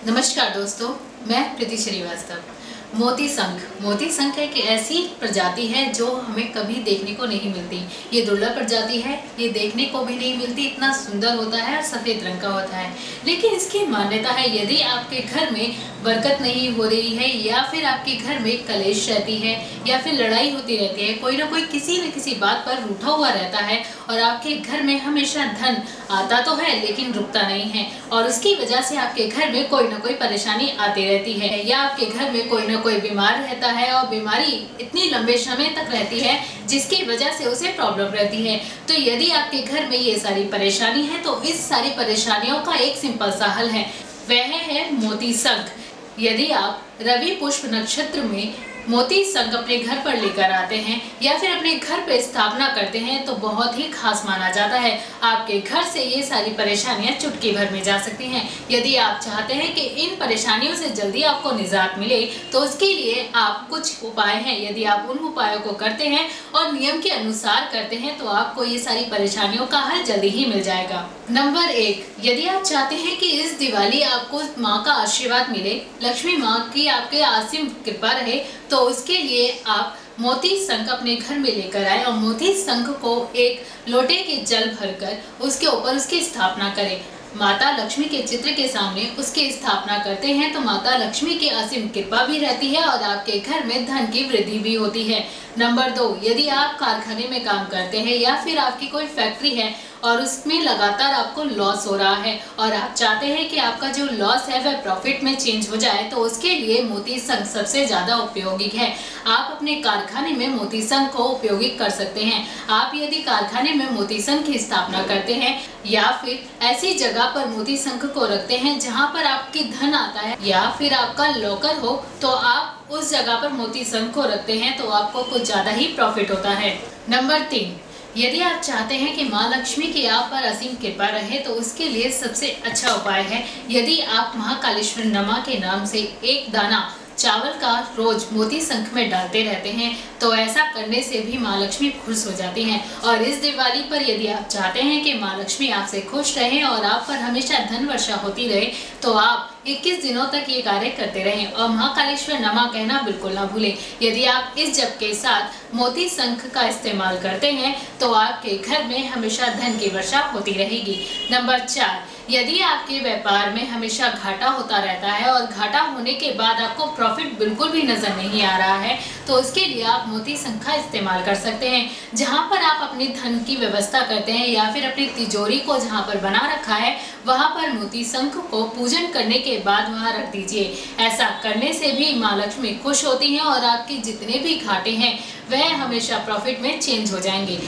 नमस्कार दोस्तों, मैं प्रीति श्रीवास्तव। मोती शंख एक ऐसी प्रजाति है जो हमें कभी देखने को नहीं मिलती। ये दुर्लभ प्रजाति है, ये देखने को भी नहीं मिलती। इतना सुंदर होता है और सफ़ेद रंग का होता है। लेकिन इसकी मान्यता है, यदि आपके घर में बरकत नहीं हो रही है या फिर आपके घर में कलेश रहती है या फिर लड़ाई होती रहती है, कोई ना कोई किसी न किसी बात पर रूठा हुआ रहता है और आपके घर में हमेशा धन आता तो है लेकिन रुकता नहीं है और उसकी वजह से आपके घर में कोई ना कोई परेशानी आती रहती है या आपके घर में कोई ना कोई बीमार रहता है और बीमारी इतनी लंबे समय तक रहती है जिसकी वजह से उसे प्रॉब्लम रहती है। तो यदि आपके घर में ये सारी परेशानी है तो इस सारी परेशानियों का एक सिंपल सा हल है, वह है मोती शंख। यदि आप रवि पुष्प नक्षत्र में मोती शंख अपने घर पर लेकर आते हैं या फिर अपने घर पर स्थापना करते हैं तो बहुत ही खास माना जाता है। आपके घर से ये सारी परेशानियां चुटकी भर में जा सकती हैं। यदि आप चाहते हैं कि इन परेशानियों से जल्दी आपको निजात मिले तो उसके लिए आप कुछ उपाय हैं। यदि आप उन उपायों को करते हैं और नियम के अनुसार करते हैं तो आपको ये सारी परेशानियों का हल जल्दी ही मिल जाएगा। नंबर 1, यदि आप चाहते हैं कि इस दिवाली आपको माँ का आशीर्वाद मिले, लक्ष्मी माँ की आपके असीम कृपा रहे, तो उसके लिए आप मोती शंख अपने घर में लेकर आए और मोती शंख को एक लोटे के जल भरकर उसके ऊपर उसकी स्थापना करें। माता लक्ष्मी के चित्र के सामने उसकी स्थापना करते हैं तो माता लक्ष्मी की असीम कृपा भी रहती है और आपके घर में धन की वृद्धि भी होती है। नंबर 2, यदि आप कारखाने में काम करते हैं या फिर आपकी कोई फैक्ट्री है और उसमें लगातार आपको लॉस हो रहा है और आप चाहते हैं कि आपका जो लॉस है वह प्रॉफिट में चेंज हो जाए, तो उसके लिए मोती शंख सबसे ज़्यादा उपयोगी है। आप अपने कारखाने में मोती शंख को उपयोगी कर सकते हैं। आप यदि कारखाने में मोती शंख की स्थापना करते हैं या फिर ऐसी जगह पर मोती शंख को रखते हैं जहां पर आपकी धन आता है या फिर आपका लॉकर हो, तो आप उस जगह पर मोती शंख को रखते हैं तो आपको कुछ ज़्यादा ही प्रॉफिट होता है। नंबर 3, यदि आप चाहते हैं कि माँ लक्ष्मी की आप पर असीम कृपा रहे तो उसके लिए सबसे अच्छा उपाय है, यदि आप महाकालेश्वर नमा के नाम से एक दाना चावल का रोज मोती शंख में डालते रहते हैं तो ऐसा करने से भी माँ लक्ष्मी खुश हो जाती हैं। और इस दिवाली पर यदि आप चाहते हैं कि माँ लक्ष्मी आपसे खुश रहें और आप पर हमेशा धन वर्षा होती रहे तो आप 21 दिनों तक ये कार्य करते रहें और महाकालेश्वर नमा कहना बिल्कुल ना भूलें। यदि आप इस जप के साथ मोती शंख का इस्तेमाल करते हैं तो आपके घर में हमेशा धन की वर्षा होती रहेगी। नंबर 4, यदि आपके व्यापार में हमेशा घाटा होता रहता है और घाटा होने के बाद आपको प्रॉफिट बिल्कुल भी नजर नहीं आ रहा है तो उसके लिए आप मोती शंख का इस्तेमाल कर सकते हैं। जहां पर आप अपने धन की व्यवस्था करते हैं या फिर अपनी तिजोरी को जहां पर बना रखा है वहां पर मोती शंख को पूजन करने के बाद वहां रख दीजिए। ऐसा करने से भी माँ लक्ष्मी खुश होती हैं और आपके जितने भी घाटे हैं वह हमेशा प्रॉफिट में चेंज हो जाएंगे।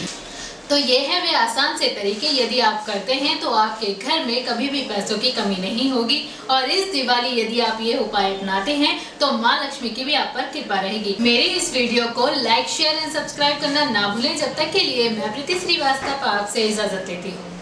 तो ये है वे आसान से तरीके, यदि आप करते हैं तो आपके घर में कभी भी पैसों की कमी नहीं होगी। और इस दिवाली यदि आप ये उपाय अपनाते हैं तो माँ लक्ष्मी की भी आप पर कृपा रहेगी। मेरे इस वीडियो को लाइक, शेयर एंड सब्सक्राइब करना ना भूलें। जब तक के लिए मैं प्रीति श्रीवास्तव आपसे इजाजत लेती हूँ।